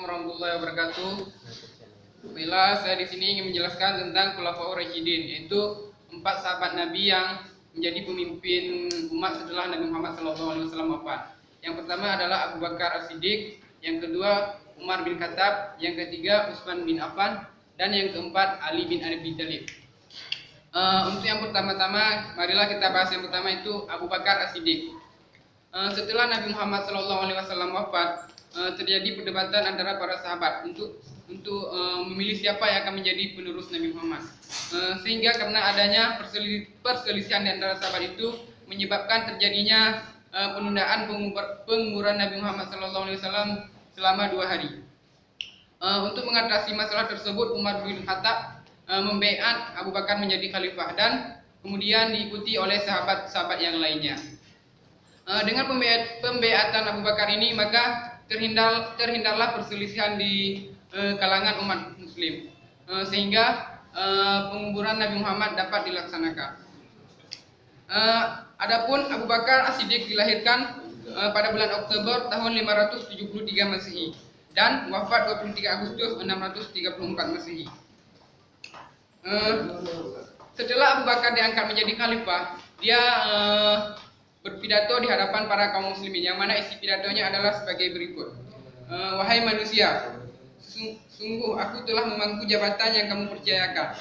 Warahmatullahi wabarakatuh. Bila saya di sini ingin menjelaskan tentang Khulafaur Rasyidin, yaitu 4 sahabat Nabi yang menjadi pemimpin umat setelah Nabi Muhammad SAW wafat. Yang pertama adalah Abu Bakar As-Siddiq, yang kedua Umar bin Khattab, yang ketiga Utsman bin Affan, dan yang keempat Ali bin Abi Thalib. Untuk yang pertama-tama, marilah kita bahas yang pertama, itu Abu Bakar As-Siddiq. Setelah Nabi Muhammad SAW wafat, terjadi perdebatan antara para sahabat untuk memilih siapa yang akan menjadi penerus Nabi Muhammad. Sehingga karena adanya perselisihan di antara sahabat itu menyebabkan terjadinya penundaan penguburan Nabi Muhammad SAW selama 2 hari. Untuk mengatasi masalah tersebut, Umar bin Khattab membaiat Abu Bakar menjadi khalifah dan kemudian diikuti oleh sahabat-sahabat yang lainnya. Dengan pembaiatan Abu Bakar ini, maka terhindarlah perselisihan di kalangan umat muslim, sehingga penguburan Nabi Muhammad dapat dilaksanakan. Adapun Abu Bakar As-Siddiq dilahirkan pada bulan Oktober tahun 573 Masehi dan wafat 23 Agustus 634 Masehi. Setelah Abu Bakar diangkat menjadi khalifah, dia berpidato di hadapan para kaum muslimin, yang mana isi pidatonya adalah sebagai berikut. Wahai manusia, sungguh aku telah memangku jabatan yang kamu percayakan.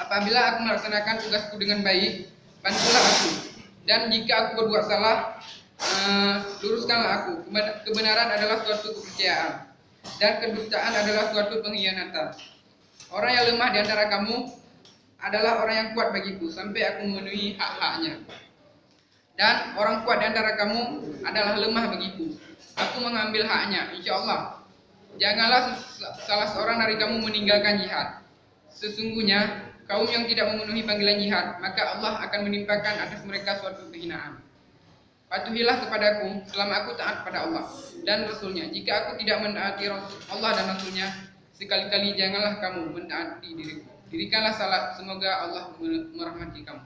Apabila aku melaksanakan tugasku dengan baik, bantulah aku. Dan jika aku berbuat salah, luruskanlah aku. Kebenaran adalah suatu kepercayaan, dan kedustaan adalah suatu pengkhianatan. Orang yang lemah di antara kamu adalah orang yang kuat bagiku sampai aku memenuhi hak-haknya. Dan orang kuat di antara kamu adalah lemah bagiku. Aku mengambil haknya, insya Allah. Janganlah salah seorang dari kamu meninggalkan jihad. Sesungguhnya kaum yang tidak memenuhi panggilan jihad, maka Allah akan menimpakan atas mereka suatu kehinaan. Patuhilah kepadaku selama aku taat pada Allah dan Rasulnya. Jika aku tidak menaati Allah dan Rasulnya, sekali-kali janganlah kamu mentaati diriku. Dirikanlah salat, semoga Allah merahmati kamu.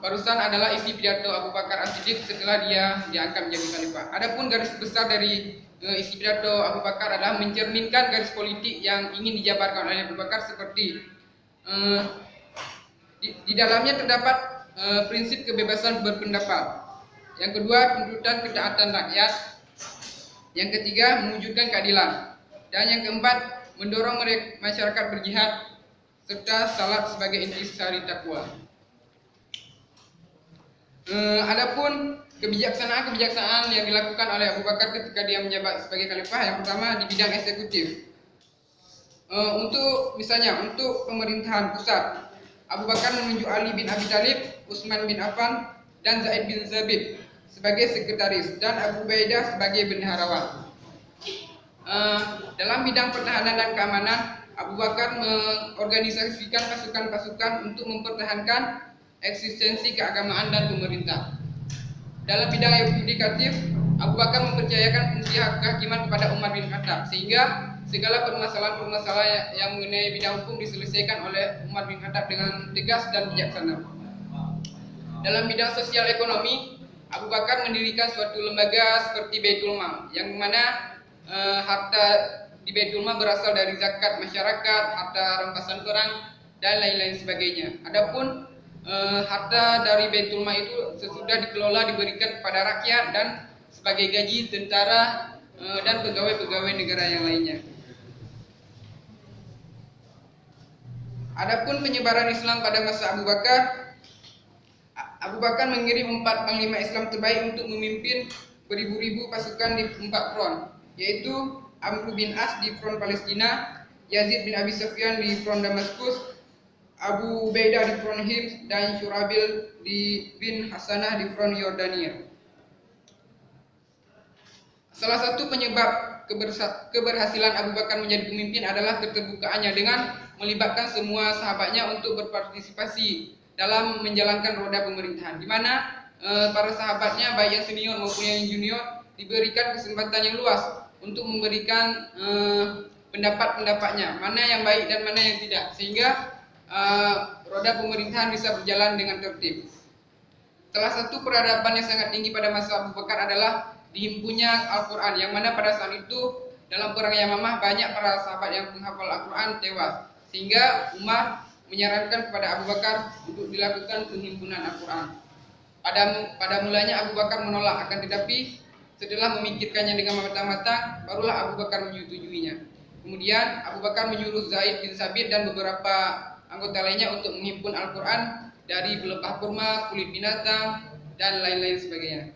Barusan adalah isi pidato Abu Bakar As-Siddiq setelah dia diangkat menjadi khalifah. Adapun garis besar dari isi pidato Abu Bakar adalah mencerminkan garis politik yang ingin dijabarkan oleh Abu Bakar, seperti di dalamnya terdapat prinsip kebebasan berpendapat. Yang kedua, tuntutan ketaatan rakyat. Yang ketiga, mewujudkan keadilan. Dan yang keempat, mendorong masyarakat berjihad serta salat sebagai intisari takwa. Adapun kebijaksanaan yang dilakukan oleh Abu Bakar ketika dia menjabat sebagai khalifah, yang pertama di bidang eksekutif. Untuk pemerintahan pusat, Abu Bakar menunjuk Ali bin Abi Thalib, Utsman bin Affan, dan Zaid bin Zabit sebagai sekretaris dan Abu Ubaidah sebagai bendaharawan. Dalam bidang pertahanan dan keamanan, Abu Bakar mengorganisasikan pasukan-pasukan untuk mempertahankan eksistensi keagamaan dan pemerintah. Dalam bidang yudikatif, Abu Bakar mempercayakan fungsi kehakiman kepada Umar bin Khattab, sehingga segala permasalahan yang mengenai bidang hukum diselesaikan oleh Umar bin Khattab dengan tegas dan bijaksana. Dalam bidang sosial ekonomi, Abu Bakar mendirikan suatu lembaga seperti Baitul Mal, yang mana harta di Baitul Mal berasal dari zakat masyarakat, harta rampasan perang, dan lain-lain sebagainya. Adapun harta dari Baitul Mal itu sesudah dikelola diberikan kepada rakyat dan sebagai gaji tentara dan pegawai-pegawai negara yang lainnya. Adapun penyebaran Islam pada masa Abu Bakar mengirim 4 panglima Islam terbaik untuk memimpin beribu-ribu pasukan di 4 front, yaitu Amr bin As di front Palestina, Yazid bin Abi Sufyan di front Damaskus, Abu Ubaidah di front Hims, dan Syurabil bin Hasanah di front Yordania. Salah satu penyebab keberhasilan Abu Bakar menjadi pemimpin adalah keterbukaannya dengan melibatkan semua sahabatnya untuk berpartisipasi dalam menjalankan roda pemerintahan, di mana para sahabatnya baik yang senior maupun yang junior diberikan kesempatan yang luas untuk memberikan pendapat-pendapatnya, mana yang baik dan mana yang tidak, sehingga roda pemerintahan bisa berjalan dengan tertib. Salah satu peradaban yang sangat tinggi pada masa Abu Bakar adalah dihimpunnya Al-Quran, yang mana pada saat itu dalam perang Yamamah banyak para sahabat yang menghafal Al-Quran tewas, sehingga Umar menyarankan kepada Abu Bakar untuk dilakukan penghimpunan Al-Quran. Pada mulanya Abu Bakar menolak, akan tetapi setelah memikirkannya dengan matang-matang, barulah Abu Bakar menyetujuinya. Kemudian Abu Bakar menyuruh Zaid bin Sabit dan beberapa anggota lainnya untuk menghimpun Al-Quran dari pelepah kurma, kulit binatang, dan lain-lain sebagainya.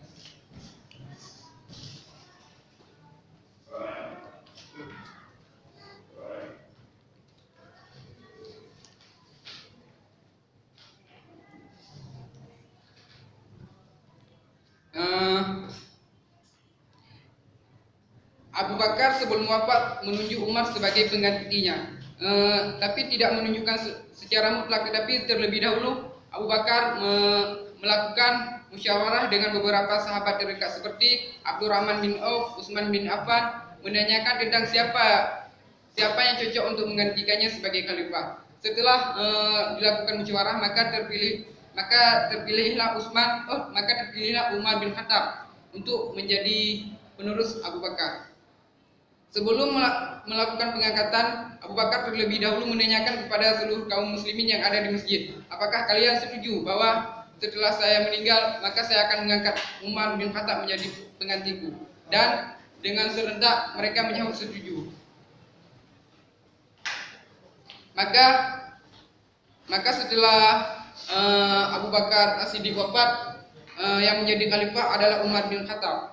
Abu Bakar sebelum wafat menunjuk Umar sebagai penggantinya, tapi tidak menunjukkan secara mutlak. Tetapi terlebih dahulu Abu Bakar melakukan musyawarah dengan beberapa sahabat terdekat seperti Abdurrahman bin Auf, Utsman bin Affan, menanyakan tentang siapa yang cocok untuk menggantikannya sebagai khalifah. Setelah dilakukan musyawarah, maka terpilihlah Umar bin Khattab untuk menjadi penerus Abu Bakar. Sebelum melakukan pengangkatan, Abu Bakar terlebih dahulu menanyakan kepada seluruh kaum muslimin yang ada di masjid, apakah kalian setuju bahwa setelah saya meninggal maka saya akan mengangkat Umar bin Khattab menjadi penggantiku? Dan dengan serentak mereka menjawab setuju. Maka setelah Abu Bakar As-Siddiq wafat, yang menjadi khalifah adalah Umar bin Khattab.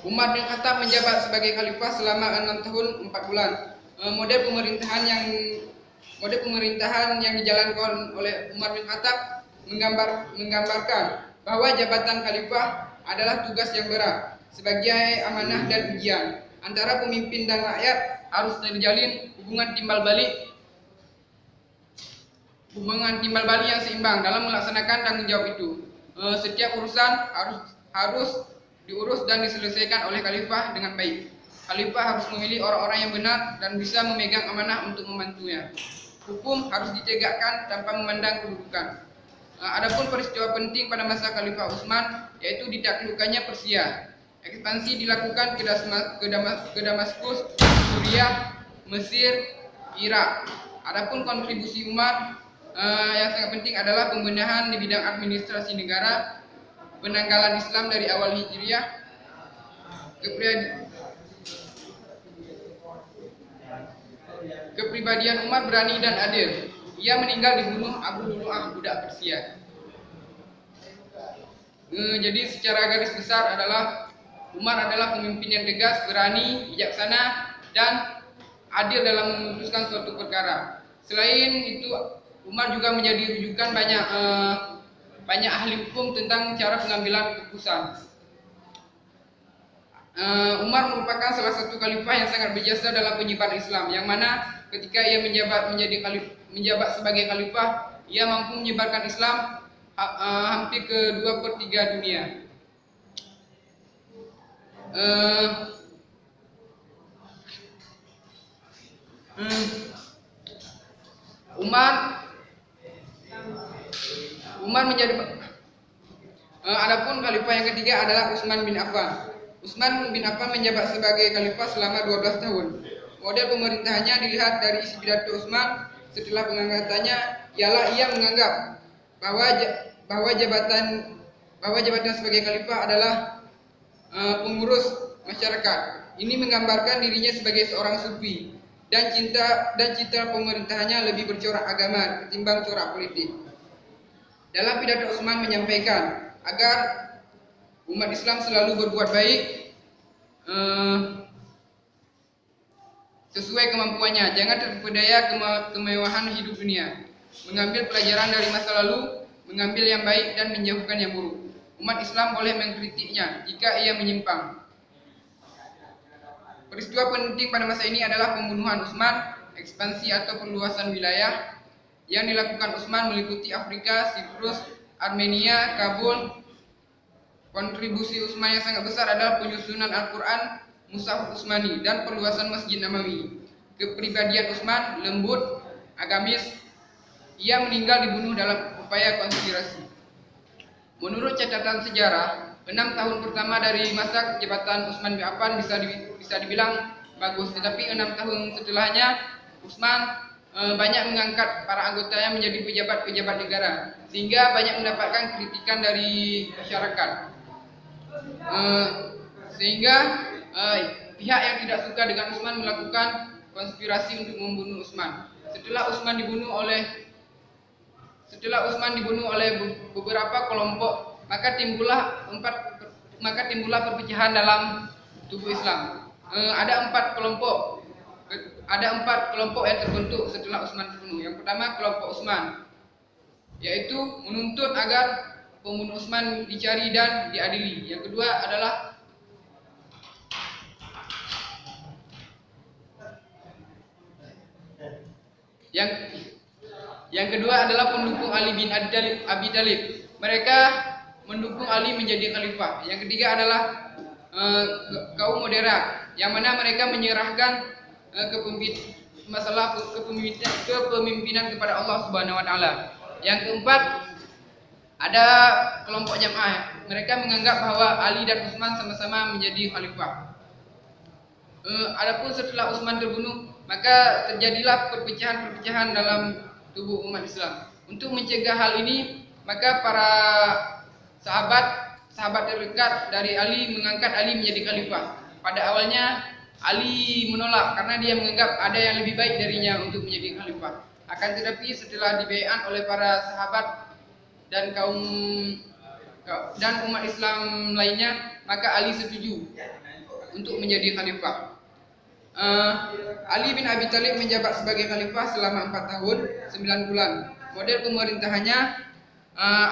Umar bin Khattab menjabat sebagai khalifah selama 6 tahun 4 bulan. Model pemerintahan yang dijalankan oleh Umar bin Khattab menggambarkan bahwa jabatan khalifah adalah tugas yang berat sebagai amanah dan ujian. Antara pemimpin dan rakyat harus terjalin hubungan timbal balik yang seimbang dalam melaksanakan tanggung jawab itu. Setiap urusan harus diurus dan diselesaikan oleh khalifah dengan baik. Khalifah harus memilih orang-orang yang benar dan bisa memegang amanah untuk membantunya. Hukum harus ditegakkan tanpa memandang kedudukan. Adapun peristiwa penting pada masa Khalifah Utsman yaitu ditaklukkannya Persia. Ekspansi dilakukan ke Damaskus, Suriah, Mesir, Irak. Adapun kontribusi Umar yang sangat penting adalah pembenahan di bidang administrasi negara, penanggalan Islam dari awal Hijriah, kepribadian Umar berani dan adil. Ia meninggal dibunuh Abu Lu'lu'ah, budak Persia. Jadi secara garis besar adalah Umar adalah pemimpin yang tegas, berani, bijaksana, dan adil dalam memutuskan suatu perkara. Selain itu, Umar juga menjadi rujukan banyak ahli hukum tentang cara pengambilan keputusan. Umar merupakan salah satu khalifah yang sangat berjasa dalam penyebaran Islam, yang mana ketika ia menjabat sebagai khalifah, ia mampu menyebarkan Islam hampir ke 2/3 dunia. Umar menjadi adapun khalifah yang ketiga adalah Utsman bin Affan. Utsman bin Affan menjabat sebagai khalifah selama 12 tahun. Model pemerintahannya dilihat dari isi pidato Utsman setelah pengangkatannya, ialah ia menganggap bahwa jabatan sebagai khalifah adalah pengurus masyarakat. Ini menggambarkan dirinya sebagai seorang sufi dan cinta pemerintahannya lebih bercorak agama ketimbang corak politik. Dalam pidato Utsman menyampaikan agar umat Islam selalu berbuat baik sesuai kemampuannya, jangan terpedaya kemewahan hidup dunia, mengambil pelajaran dari masa lalu, mengambil yang baik dan menjauhkan yang buruk. Umat Islam boleh mengkritiknya jika ia menyimpang. Peristiwa penting pada masa ini adalah pembunuhan Utsman. Ekspansi atau perluasan wilayah yang dilakukan Utsman meliputi Afrika, Siprus, Armenia, Kabul. Kontribusi Utsman yang sangat besar adalah penyusunan Al-Quran, Mushaf Utsmani, dan perluasan Masjid Nabawi. Kepribadian Utsman lembut, agamis. Ia meninggal dibunuh dalam upaya konspirasi. Menurut catatan sejarah, 6 tahun pertama dari masa jabatan Utsman bin Affan bisa dibilang bagus, tetapi 6 tahun setelahnya Utsman banyak mengangkat para anggotanya menjadi pejabat-pejabat negara, sehingga banyak mendapatkan kritikan dari masyarakat. Sehingga pihak yang tidak suka dengan Utsman melakukan konspirasi untuk membunuh Utsman. Setelah Utsman dibunuh oleh beberapa kelompok, maka timbullah perpecahan dalam tubuh Islam. Ada empat kelompok yang terbentuk setelah Utsman dibunuh. Yang pertama, kelompok Utsman, yaitu menuntut agar pembunuh Utsman dicari dan diadili. Yang kedua adalah pendukung Ali bin Abi Thalib. Mereka mendukung Ali menjadi khalifah. Yang ketiga adalah kaum moderat, yang mana mereka menyerahkan kepemimpinan kepada Allah Subhanahu wa taala. Yang keempat, ada kelompok jamaah. Mereka menganggap bahwa Ali dan Utsman sama-sama menjadi khalifah. Adapun setelah Utsman terbunuh, maka terjadilah perpecahan dalam tubuh umat Islam. Untuk mencegah hal ini, maka para sahabat terdekat dari Ali mengangkat Ali menjadi khalifah. Pada awalnya Ali menolak karena dia menganggap ada yang lebih baik darinya untuk menjadi khalifah. Akan tetapi setelah dibaiat oleh para sahabat dan umat Islam lainnya, maka Ali setuju untuk menjadi khalifah. Ali bin Abi Thalib menjabat sebagai khalifah selama 4 tahun 9 bulan. Model pemerintahannya,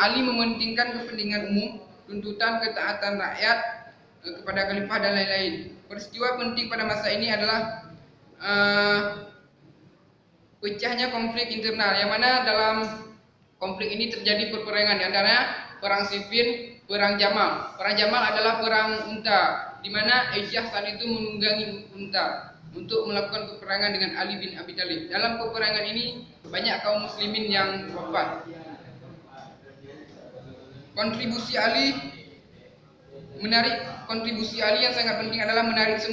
Ali mementingkan kepentingan umum, tuntutan ketaatan rakyat kepada khalifah dan lain-lain. Peristiwa penting pada masa ini adalah pecahnya konflik internal, yang mana dalam konflik ini terjadi peperangan, di antaranya perang Siffin, perang Jamal. Perang Jamal adalah perang unta, di mana Aisyah saat itu menunggangi unta untuk melakukan peperangan dengan Ali bin Abi Thalib. Dalam peperangan ini banyak kaum muslimin yang wafat. Kontribusi Ali yang sangat penting adalah menarik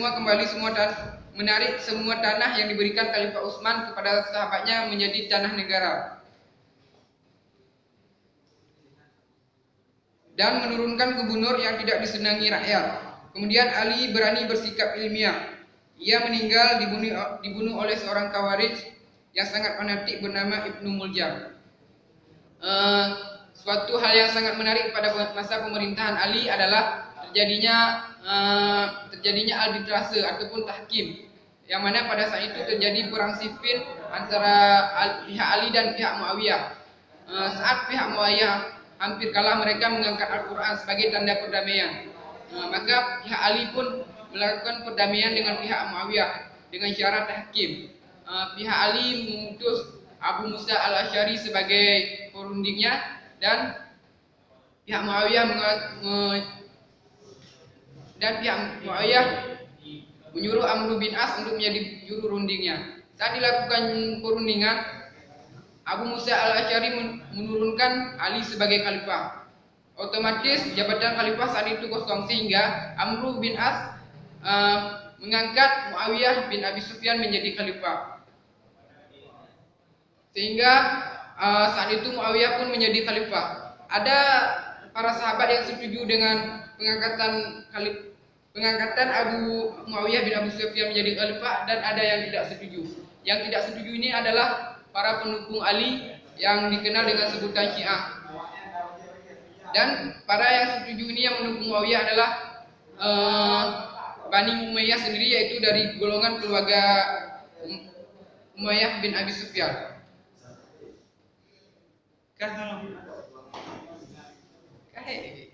semua tanah yang diberikan Khalifah Utsman kepada sahabatnya menjadi tanah negara, dan menurunkan gubernur yang tidak disenangi rakyat. Kemudian Ali berani bersikap ilmiah. Ia meninggal dibunuh oleh seorang Khawarij yang sangat fanatik bernama Ibnu Muljam. Suatu hal yang sangat menarik pada masa pemerintahan Ali adalah terjadinya arbitrase ataupun tahkim, yang mana pada saat itu terjadi perang Siffin antara pihak Ali dan pihak Muawiyah. Saat pihak Muawiyah hampir kalah, mereka mengangkat Al-Quran sebagai tanda perdamaian. Maka pihak Ali pun melakukan perdamaian dengan pihak Muawiyah dengan syarat tahkim. Pihak Ali mengutus Abu Musa al-Asy'ari sebagai perundingnya, dan pihak Muawiyah menyuruh Amr bin As untuk menjadi juru rundingnya. Saat dilakukan perundingan, Abu Musa al-Asy'ari menurunkan Ali sebagai khalifah. Otomatis jabatan khalifah saat itu kosong, sehingga Amr bin As mengangkat Muawiyah bin Abi Sufyan menjadi khalifah. Sehingga saat itu Muawiyah pun menjadi khalifah. Ada para sahabat yang setuju dengan pengangkatan Abu Muawiyah bin Abi Sufyan menjadi khalifah, dan ada yang tidak setuju. Yang tidak setuju ini adalah para pendukung Ali yang dikenal dengan sebutan Syiah. Dan para yang setuju ini yang mendukung Muawiyah adalah Bani Umayyah sendiri, yaitu dari golongan keluarga Umayyah bin Abi Sufyan. Kahai